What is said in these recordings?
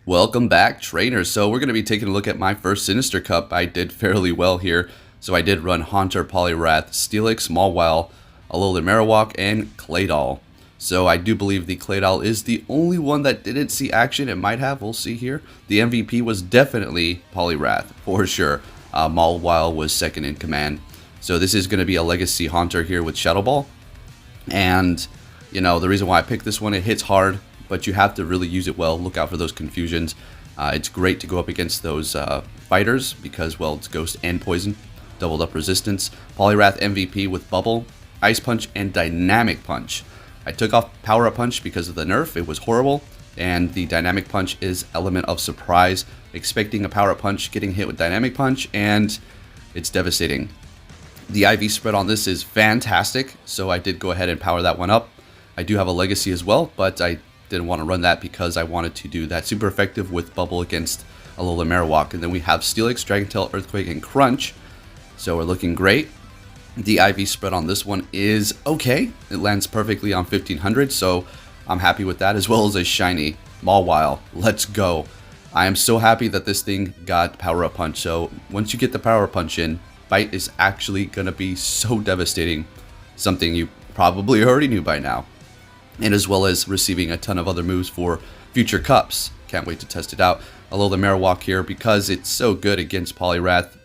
Welcome back, trainers. So we're going to be taking a look at my first Sinister Cup. I did fairly well here. So I did run Haunter, Poliwrath, Steelix, Mawile, Alolan Marowak, and Claydol. So I do believe the Claydol is the only one that didn't see action. It might have, we'll see here. The MVP was definitely Poliwrath, for sure. Mawile was second in command. So this is going to be a Legacy Haunter here with Shadow Ball. And, you know, the reason why I picked this one, it hits hard, but you have to really use it well. Look out for those confusions. It's great to go up against those fighters because, well, it's Ghost and Poison. Doubled up resistance. Poliwrath MVP with Bubble, Ice Punch, and Dynamic Punch. I took off Power Up Punch because of the nerf. It was horrible. And the Dynamic Punch is Element of Surprise. Expecting a Power Up Punch, getting hit with Dynamic Punch, and it's devastating. The IV spread on this is fantastic, so I did go ahead and power that one up. I do have a Legacy as well, but I didn't want to run that because I wanted to do that super effective with Bubble against Alolan Marowak. And then we have Steelix, Dragon Tail, Earthquake, and Crunch. So we're looking great. The IV spread on this one is okay. It lands perfectly on 1500, so I'm happy with that, as well as a shiny Mawile. Let's go. I am so happy that this thing got Power Up Punch. So once you get the Power Up Punch in, Bite is actually going to be so devastating. Something you probably already knew by now. And as well as receiving a ton of other moves for future cups. Can't wait to test it out. Alolan Marowak here because it's so good against Poliwrath.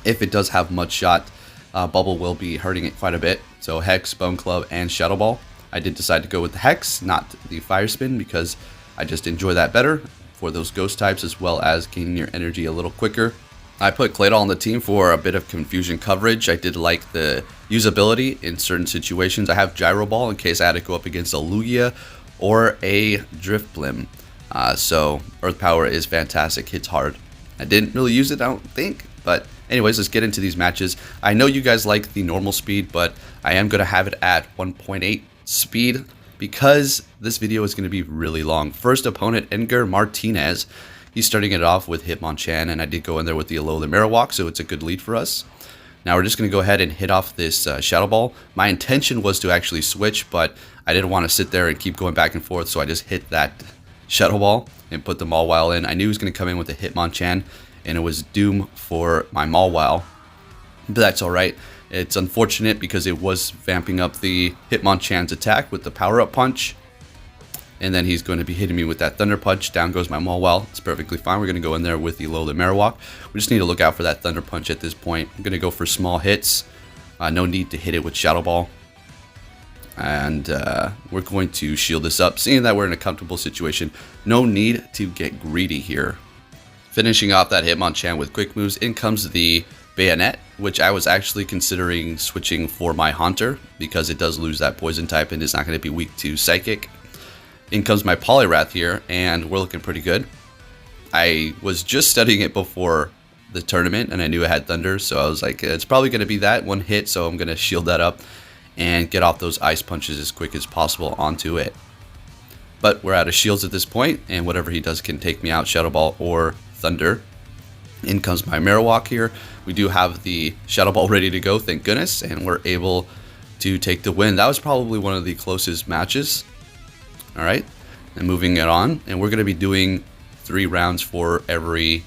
If it does have Mud Shot, Bubble will be hurting it quite a bit. So Hex, Bone Club, and Shadow Ball. I did decide to go with the Hex, not the Fire Spin, because I just enjoy that better for those Ghost types, as well as gaining your energy a little quicker. I put Claydol on the team for a bit of confusion coverage. I did like the usability in certain situations. I have Gyro Ball in case I had to go up against a Lugia or a Drifblim. So Earth Power is fantastic, hits hard. I didn't really use it, I don't think, but anyways, let's get into these matches. I know you guys like the normal speed, but I am going to have it at 1.8 speed because this video is going to be really long. First opponent, Edgar Martinez. He's starting it off with Hitmonchan, and I did go in there with the Alolan Marowak, so it's a good lead for us. Now we're just going to go ahead and hit off this Shadow Ball. My intention was to actually switch, but I didn't want to sit there and keep going back and forth, so I just hit that Shadow Ball and put the Mawile in. I knew he was going to come in with a Hitmonchan, and it was doom for my Mawile, but that's alright. It's unfortunate because it was vamping up the Hitmonchan's attack with the Power Up Punch. And then he's going to be hitting me with that Thunder Punch. Down goes my Mawile. It's perfectly fine. We're going to go in there with the Alolan Marowak. We just need to look out for that Thunder Punch at this point. I'm going to go for small hits. No need to hit it with Shadow Ball. And we're going to shield this up. Seeing that we're in a comfortable situation, no need to get greedy here. Finishing off that Hitmonchan with quick moves, in comes the Bayonet, which I was actually considering switching for my Haunter because it does lose that Poison type and is not going to be weak to Psychic. In comes my Poliwrath here, and we're looking pretty good. I was just studying it before the tournament, and I knew it had Thunder, so I was like, it's probably going to be that one hit, so I'm going to shield that up and get off those Ice Punches as quick as possible onto it. But we're out of shields at this point, and whatever he does can take me out, Shadow Ball or Thunder. In comes my Marowak here. We do have the Shadow Ball ready to go, thank goodness, and we're able to take the win. That was probably one of the closest matches. Alright, and moving it on, and we're going to be doing 3 rounds for every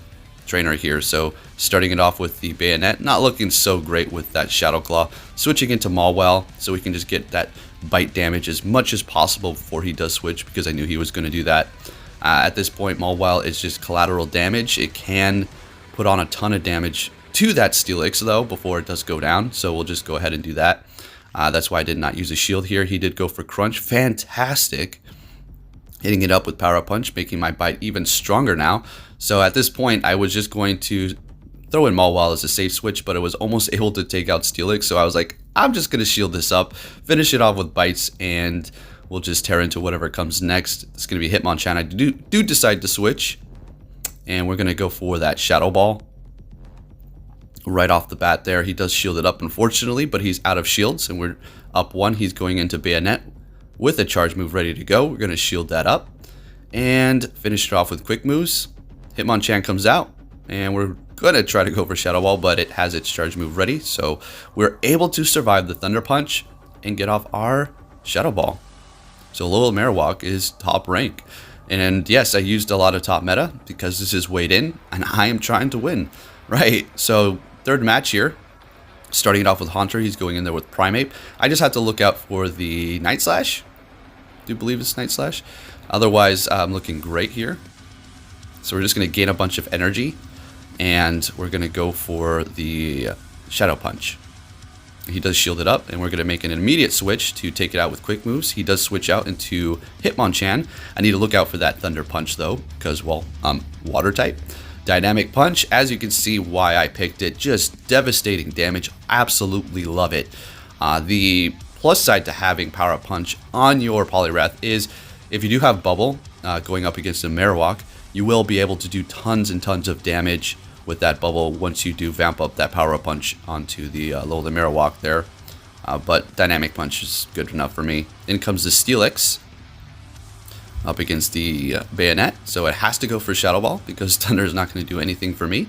trainer here. So starting it off with the Bayonet, not looking so great with that Shadow Claw. Switching into Mawile so we can just get that bite damage as much as possible before he does switch, because I knew he was going to do that. At this point, Mawile is just collateral damage. It can put on a ton of damage to that Steelix though before it does go down, so we'll just go ahead and do that. That's why I did not use a shield here. He did go for Crunch, fantastic. Hitting it up with Power Up Punch, making my bite even stronger now. So at this point, I was just going to throw in Mawile as a safe switch, but it was almost able to take out Steelix. So I was like, I'm just going to shield this up, finish it off with bites, and we'll just tear into whatever comes next. It's going to be Hitmonchan. I do decide to switch, and we're going to go for that Shadow Ball. Right off the bat there, he does shield it up, unfortunately, but he's out of shields, and we're up 1. He's going into Bayonet with a charge move ready to go. We're going to shield that up and finish it off with quick moves. Hitmonchan comes out, and we're going to try to go for Shadow Ball, but it has its charge move ready, so we're able to survive the Thunder Punch and get off our Shadow Ball. So Alolan Marowak is top rank, And yes, I used a lot of top meta because this is weighed in, and I am trying to win. Right, so third match here. Starting it off with Haunter, he's going in there with Primeape. I just have to look out for the Night Slash. Do you believe it's Night Slash? Otherwise, I'm looking great here. So we're just going to gain a bunch of energy, and we're going to go for the Shadow Punch. He does shield it up, and we're going to make an immediate switch to take it out with quick moves. He does switch out into Hitmonchan. I need to look out for that Thunder Punch, though, because, well, Water type. Dynamic Punch, as you can see why I picked it, just devastating damage. Absolutely love it. The plus side to having Power Up Punch on your Poliwrath is if you do have Bubble going up against a Marowak, you will be able to do tons and tons of damage with that Bubble once you do vamp up that Power Up Punch onto the Alola Marowak there. But Dynamic Punch is good enough for me. In comes the Steelix up against the Bayonet, so it has to go for Shadow Ball because Thunder is not going to do anything for me.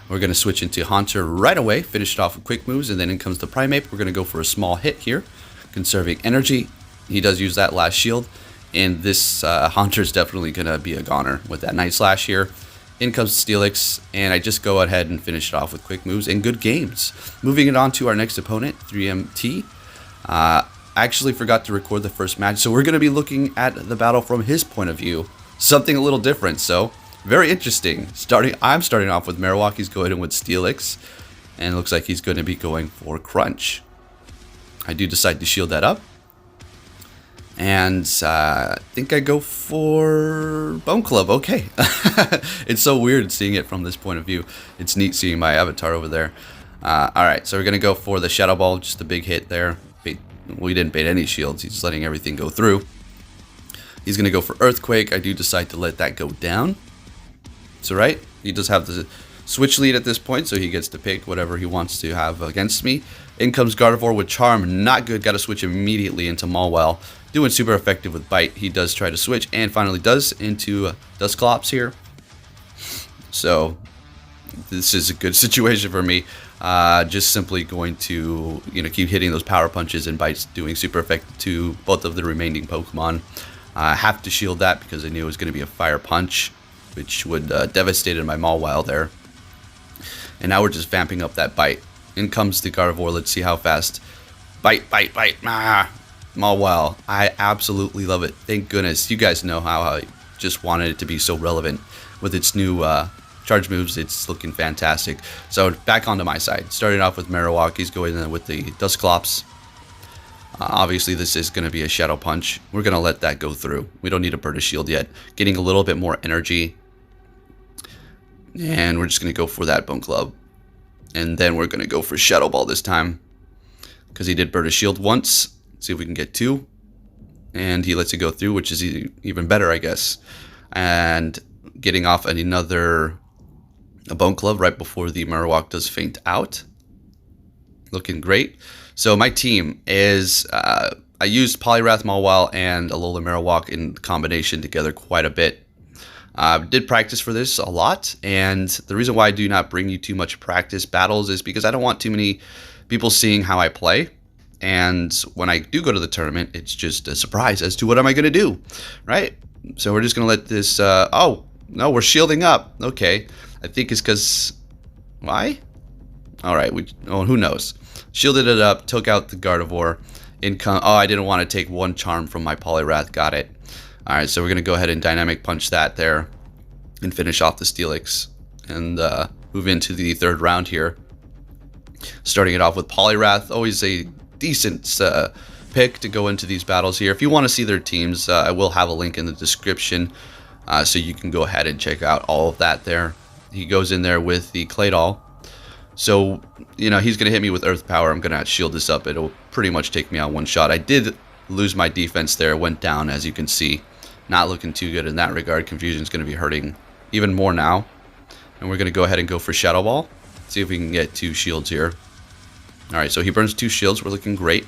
We're going to switch into Haunter right away, finish it off with quick moves, and then in comes the Primeape. We're going to go for a small hit here, conserving energy. He does use that last shield, and this Haunter is definitely going to be a goner with that Night Slash here. In comes Steelix, and I just go ahead and finish it off with quick moves and good games. Moving it on to our next opponent, 3MT. I actually forgot to record the first match, so we're going to be looking at the battle from his point of view. Something a little different, so very interesting. I'm starting off with Marowak. He's going in with Steelix, and it looks like he's going to be going for Crunch. I do decide to shield that up, and I think I go for Bone Club. Okay. It's so weird seeing it from this point of view. It's neat seeing my avatar over there. Alright, so we're going to go for the Shadow Ball, just a big hit there. We didn't bait any shields, he's just letting everything go through. He's going to go for Earthquake. I do decide to let that go down. So right, he does have the switch lead at this point, so he gets to pick whatever he wants to have against me. In comes Gardevoir with Charm, not good, got to switch immediately into Mawile. Doing super effective with Bite. He does try to switch, and finally does into Dusclops here. So this is a good situation for me. Just simply going to keep hitting those power punches and Bites, doing super effective to both of the remaining Pokemon. I have to shield that because I knew it was going to be a Fire Punch, which would devastate my Mawile there. And now we're just vamping up that Bite. In comes the Gardevoir. Let's see how fast. Bite, bite, bite. Mawile. I absolutely love it. Thank goodness. You guys know how I just wanted it to be so relevant with its new charge moves. It's looking fantastic. So back onto my side. Starting off with Marowak. He's going in with the Dusclops. Obviously, this is going to be a Shadow Punch. We're going to let that go through. We don't need a Burst Shield yet. Getting a little bit more energy. And we're just going to go for that Bone Club. And then we're going to go for Shadow Ball this time. Because he did burn a shield once. Let's see if we can get two. And he lets it go through, which is even better, I guess. And getting off another Bone Club right before the Marowak does faint out. Looking great. So my team is, I used Poliwrath, Mawile, and Alola Marowak in combination together quite a bit. Did practice for this a lot, and the reason why I do not bring you too much practice battles is because I don't want too many people seeing how I play. And when I do go to the tournament, it's just a surprise as to what am I going to do, right? So we're just going to let this, oh, no, we're shielding up. Okay, I think it's because, why? All right, who knows? Shielded it up, took out the Gardevoir. Oh, I didn't want to take one charm from my Poliwrath. Got it. All right, so we're going to go ahead and Dynamic Punch that there and finish off the Steelix and move into the third round here. Starting it off with Poliwrath, always a decent pick to go into these battles here. If you want to see their teams, I will have a link in the description so you can go ahead and check out all of that there. He goes in there with the Claydol. So, he's going to hit me with Earth Power. I'm going to shield this up. It'll pretty much take me out one shot. I did lose my defense there. Went down, as you can see. Not looking too good in that regard. Confusion is going to be hurting even more now. And we're going to go ahead and go for Shadow Ball. See if we can get 2 shields here. Alright, so he burns 2 shields. We're looking great.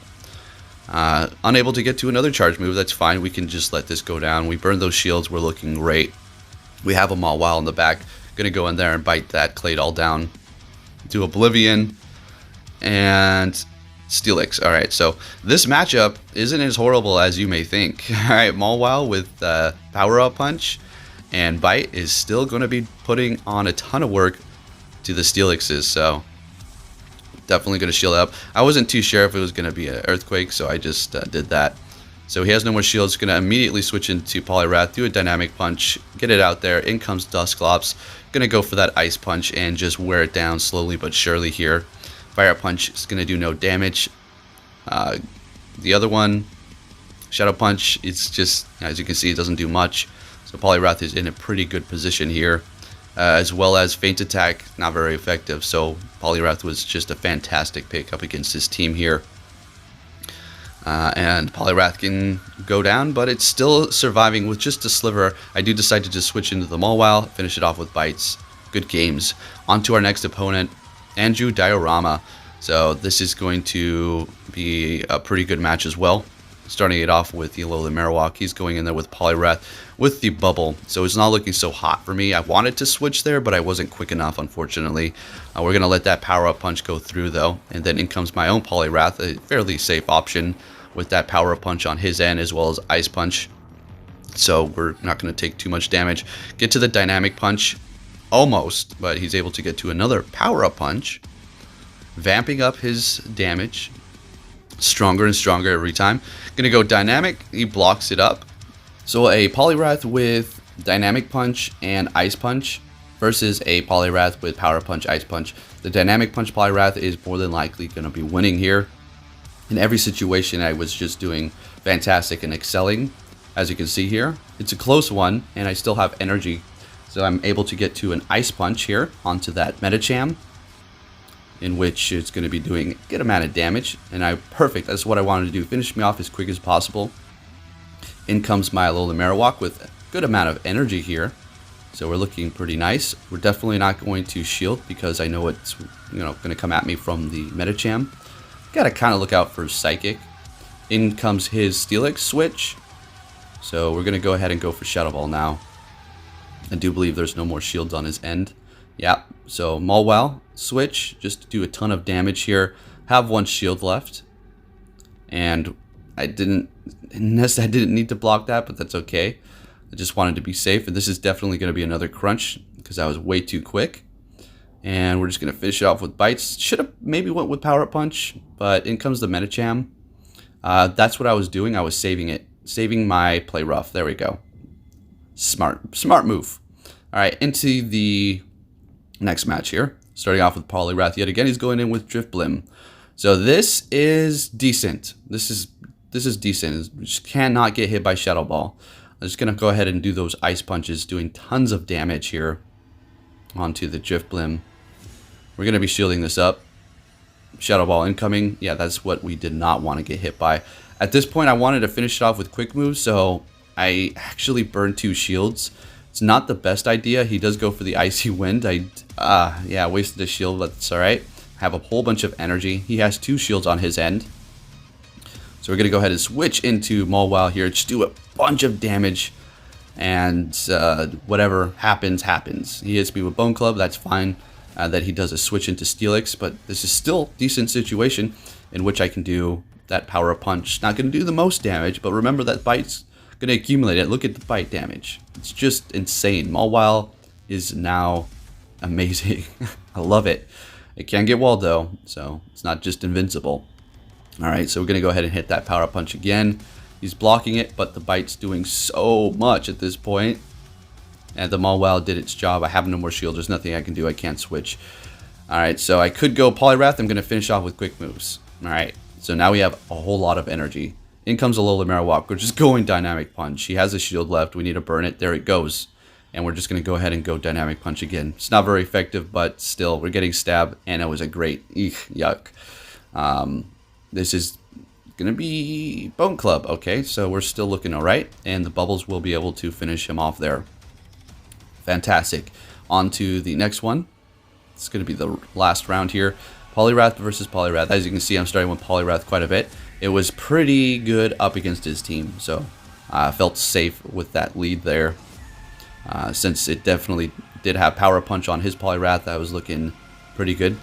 Unable to get to another charge move. That's fine. We can just let this go down. We burn those shields. We're looking great. We have a Mawile in the back. Going to go in there and bite that Claydol down. Do Oblivion. And Steelix. All right, so this matchup isn't as horrible as you may think. All right, Mawile with Power Up Punch and Bite is still going to be putting on a ton of work to the Steelixes, so definitely going to shield up. I wasn't too sure if it was going to be an Earthquake, so I just did that. So he has no more shields, going to immediately switch into Poliwrath, do a Dynamic Punch, get it out there. In comes Dusclops, going to go for that Ice Punch and just wear it down slowly but surely here. Fire Punch is going to do no damage. The other one, Shadow Punch, it's just, as you can see, it doesn't do much. So Poliwrath is in a pretty good position here. As well as Feint Attack, not very effective. So Poliwrath was just a fantastic pick up against his team here. And Poliwrath can go down, but it's still surviving with just a sliver. I do decide to just switch into the Mawile, finish it off with Bites. Good games. On to our next opponent, Anjou Diorama. So this is going to be a pretty good match as well. Starting it off with the Alolan Marowak. He's going in there with Poliwrath with the Bubble. So it's not looking so hot for me. I wanted to switch there, but I wasn't quick enough, unfortunately. We're going to let that Power Up Punch go through, though. And then in comes my own Poliwrath, a fairly safe option with that Power Up Punch on his end, as well as Ice Punch. So we're not going to take too much damage. Get to the Dynamic Punch. Almost, but he's able to get to another Power Up Punch. Vamping up his damage. Stronger and stronger every time. Gonna go Dynamic. He blocks it up. So a Poliwrath with Dynamic Punch and Ice Punch versus a Poliwrath with Power Punch, Ice Punch. The Dynamic Punch Poliwrath is more than likely going to be winning here. In every situation, I was just doing fantastic and excelling. As you can see here, it's a close one, and I still have energy. So I'm able to get to an Ice Punch here onto that Medicham, in which it's going to be doing a good amount of damage. And perfect, that's what I wanted to do. Finish me off as quick as possible. In comes my Alolan Marowak with a good amount of energy here. So we're looking pretty nice. We're definitely not going to shield because I know it's going to come at me from the Medicham. Got to kind of look out for Psychic. In comes his Steelix switch. So we're going to go ahead and go for Shadow Ball now. I do believe there's no more shields on his end. Yeah, so Mawile switch just to do a ton of damage here. Have one shield left. And I didn't need to block that, but that's okay. I just wanted to be safe, and this is definitely going to be another crunch because I was way too quick. And we're just going to finish it off with Bites. Should have maybe went with Power Up Punch, but in comes the Medicham. That's what I was doing. I was saving it. Saving my Play Rough. There we go. Smart move. All right, into the next match here. Starting off with Poliwrath yet again. He's going in with Drifblim. So this is decent. This is decent. We just cannot get hit by Shadow Ball. I'm just going to go ahead and do those Ice Punches, doing tons of damage here onto the Drifblim. We're going to be shielding this up. Shadow Ball incoming. Yeah, that's what we did not want to get hit by. At this point, I wanted to finish it off with Quick Move, so I actually burned 2 shields. It's not the best idea. He does go for the Icy Wind. Yeah, wasted a shield, but it's alright. Have a whole bunch of energy. He has 2 shields on his end. So we're going to go ahead and switch into Mawile here. Just do a bunch of damage. And whatever happens, happens. He hits me with Bone Club. That's fine. That he does a switch into Steelix. But this is still a decent situation in which I can do that Power Up Punch. Not going to do the most damage, but remember that Bite's going to accumulate it. Look at the Bite damage. It's just insane. Mawile is now amazing. I love it. It can get walled though, so it's not just invincible. Alright, so we're going to go ahead and hit that Power Up Punch again. He's blocking it, but the Bite's doing so much at this point. And the Mawile did its job. I have no more shield. There's nothing I can do. I can't switch. Alright, so I could go Poliwrath. I'm going to finish off with Quick Moves. Alright, so now we have a whole lot of energy. In comes Alolan Marowak. We're just going Dynamic Punch. He has a shield left. We need to burn it. There it goes. And we're just going to go ahead and go Dynamic Punch again. It's not very effective, but still, we're getting stabbed. And it was a great yuck. This is going to be Bone Club. Okay, so we're still looking alright. And the Bubbles will be able to finish him off there. Fantastic. On to the next one. It's going to be the last round here. Poliwrath versus Poliwrath. As you can see, I'm starting with Poliwrath quite a bit. It was pretty good up against his team. So I felt safe with that lead there. Since it definitely did have Power Punch on his Poliwrath, I was looking pretty good.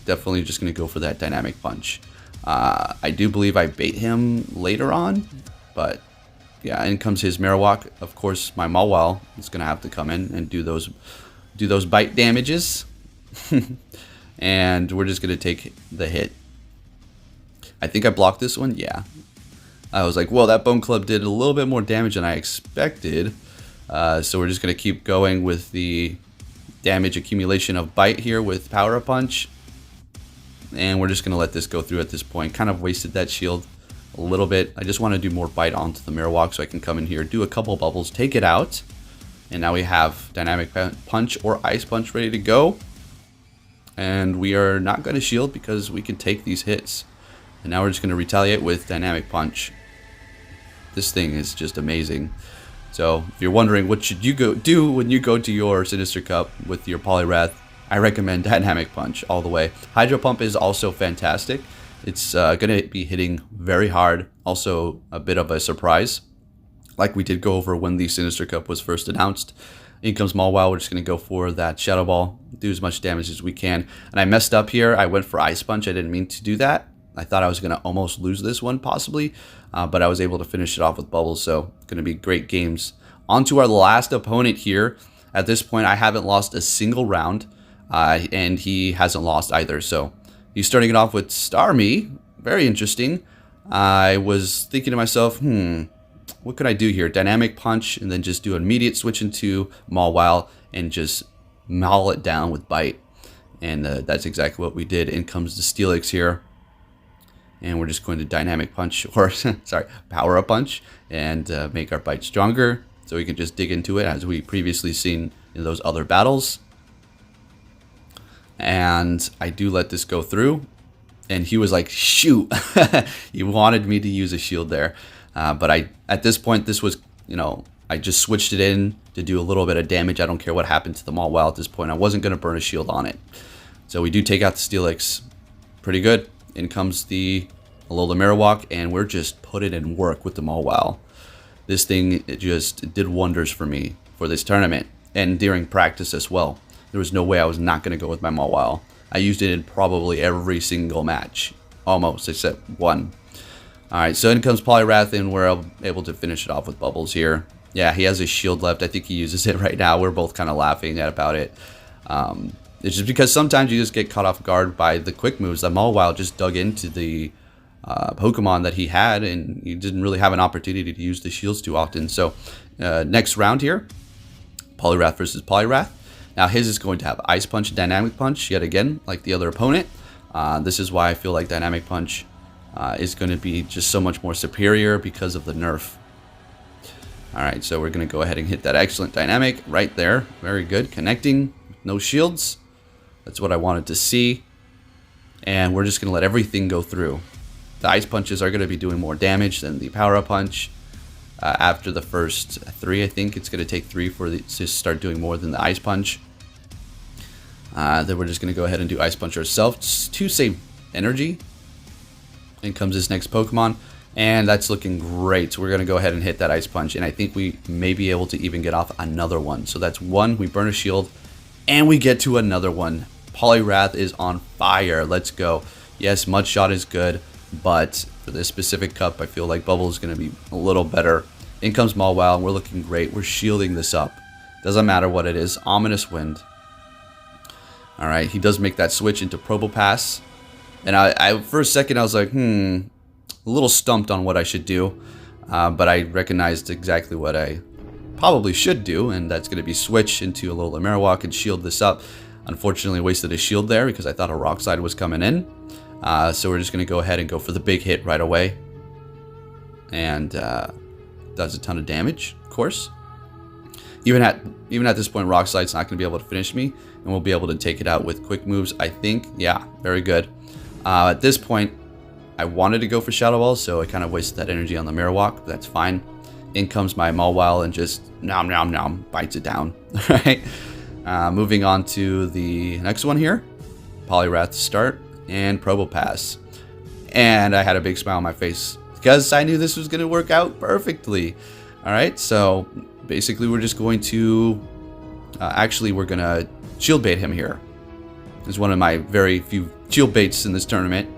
Definitely just going to go for that Dynamic Punch. I do believe I bait him later on, but yeah, in comes his Marowak. Of course, my Mawile is going to have to come in and do those bite damages. And we're just going to take the hit. I think I blocked this one. Yeah. I was like, well, that Bone Club did a little bit more damage than I expected. So we're just going to keep going with the damage accumulation of bite here with Power Punch. And we're just going to let this go through at this point. Kind of wasted that shield a little bit. I just want to do more bite onto the Marowak so I can come in here, do a couple bubbles, take it out. And now we have Dynamic Punch or Ice Punch ready to go. And we are not going to shield because we can take these hits. And now we're just going to retaliate with Dynamic Punch. This thing is just amazing. So if you're wondering what should you do when you go to your Sinister Cup with your Poliwrath, I recommend Dynamic Punch all the way. Hydro Pump is also fantastic. It's going to be hitting very hard. Also a bit of a surprise, like we did go over when the Sinister Cup was first announced. In comes Mawile. We're just going to go for that Shadow Ball, do as much damage as we can. And I messed up here. I went for Ice Punch. I didn't mean to do that. I thought I was going to almost lose this one possibly, but I was able to finish it off with Bubbles. So going to be great games. On to our last opponent here. At this point, I haven't lost a single round, and he hasn't lost either. So he's starting it off with Starmie. Very interesting. I was thinking to myself, what could I do here? Dynamic Punch, and then just do an immediate switch into Mawile and just maul it down with Bite. And that's exactly what we did. In comes the Steelix here. And we're just going to Dynamic Punch, or sorry, Power Up Punch, and make our Bite stronger. So we can just dig into it as we previously seen in those other battles. And I do let this go through. And he was like, shoot. He wanted me to use a shield there. But at this point, this was, I just switched it in to do a little bit of damage. I don't care what happened to the Mawile at this point. I wasn't going to burn a shield on it. So we do take out the Steelix. Pretty good. In comes the Alola Marowak, and we're just putting in work with the Mawile. This thing, it just did wonders for me for this tournament, and during practice as well. There was no way I was not going to go with my Mawile. I used it in probably every single match. Almost, except one. Alright, so in comes Poliwrath, and we're able to finish it off with Bubbles here. Yeah, he has his shield left. I think he uses it right now. We're both kind of laughing about it. It's just because sometimes you just get caught off guard by the quick moves. The Mawile just dug into the Pokemon that he had, and he didn't really have an opportunity to use the shields too often. So next round here, Poliwrath versus Poliwrath. Now his is going to have Ice Punch and Dynamic Punch yet again, like the other opponent. This is why I feel like Dynamic Punch is going to be just so much more superior because of the nerf. Alright, so we're going to go ahead and hit that excellent Dynamic right there. Very good. Connecting. No shields. That's what I wanted to see. And we're just going to let everything go through. The Ice Punches are going to be doing more damage than the Power Up Punch. After the first 3, I think it's going to take 3 for it to start doing more than the Ice Punch. Then we're just going to go ahead and do Ice Punch ourselves to save energy. In comes this next Pokemon, and that's looking great. So we're going to go ahead and hit that Ice Punch, and I think we may be able to even get off another one. So that's one. We burn a shield, and we get to another one. Poliwrath is on fire. Let's go. Yes, Mud Shot is good, but for this specific cup, I feel like Bubble is going to be a little better. In comes Mawile, and we're looking great. We're shielding this up. Doesn't matter what it is. Ominous Wind. Alright, he does make that switch into Probopass. And I for a second, I was like, a little stumped on what I should do. But I recognized exactly what I probably should do, and that's going to be switch into a Alola Marowak and shield this up. Unfortunately, wasted a shield there because I thought a Rock Slide was coming in. So we're just going to go ahead and go for the big hit right away. And does a ton of damage, of course. Even at this point, Rock Slide's not going to be able to finish me, and we'll be able to take it out with quick moves, I think. Yeah, very good. At this point, I wanted to go for Shadow Ball, so I kind of wasted that energy on the Marowak, but that's fine. In comes my Mawile and just nom nom nom bites it down. Right. Moving on to the next one here, Poliwrath to start and Probopass, and I had a big smile on my face because I knew this was going to work out perfectly. All right, so basically we're just going to we're gonna shield bait him here. It's one of my very few shield baits in this tournament.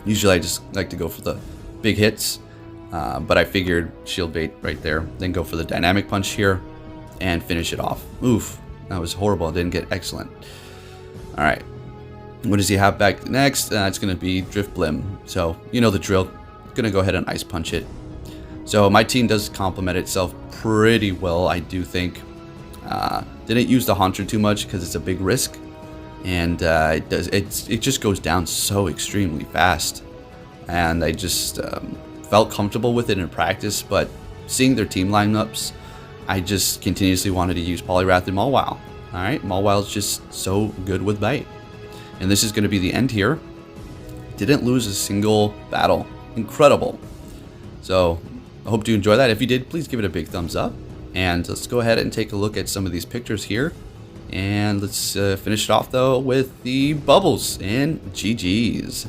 Usually I just like to go for the big hits, but I figured shield bait right there, then go for the dynamic punch here and finish it off. Oof, that was horrible. I didn't get excellent. All right, what does he have back next? It's going to be Drift Blim. So you know the drill. Going to go ahead and ice punch it. So my team does complement itself pretty well, I do think. Didn't use the Haunter too much because it's a big risk, and it just goes down so extremely fast. And I just felt comfortable with it in practice, but seeing their team lineups, I just continuously wanted to use Poliwrath and Mawile. All right, Mawile is just so good with bite, and this is going to be the end here. Didn't lose a single battle. Incredible. So I hope you enjoy that. If you did, please give it a big thumbs up. And let's go ahead and take a look at some of these pictures here. And let's finish it off, though, with the bubbles and GG's.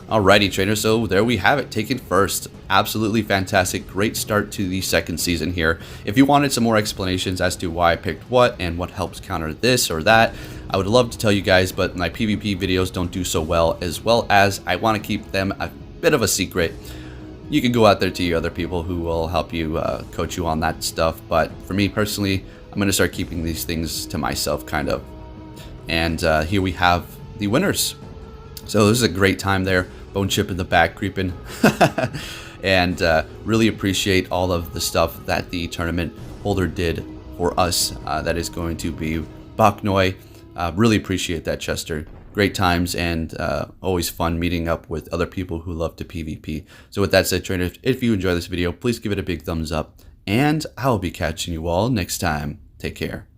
Alrighty, trainers, so there we have it, taken first. Absolutely fantastic, great start to the second season here. If you wanted some more explanations as to why I picked what and what helps counter this or that, I would love to tell you guys, but my PvP videos don't do so well, as I want to keep them a bit of a secret. You can go out there to your other people who will help you, coach you on that stuff, but for me personally, I'm going to start keeping these things to myself, kind of. And here we have the winners. So this is a great time there. Bone Chip in the back creeping. And really appreciate all of the stuff that the tournament holder did for us. That is going to be Baknoy. Really appreciate that, Chester. Great times, and always fun meeting up with other people who love to PvP. So with that said, trainers, if you enjoy this video, please give it a big thumbs up. And I'll be catching you all next time. Take care.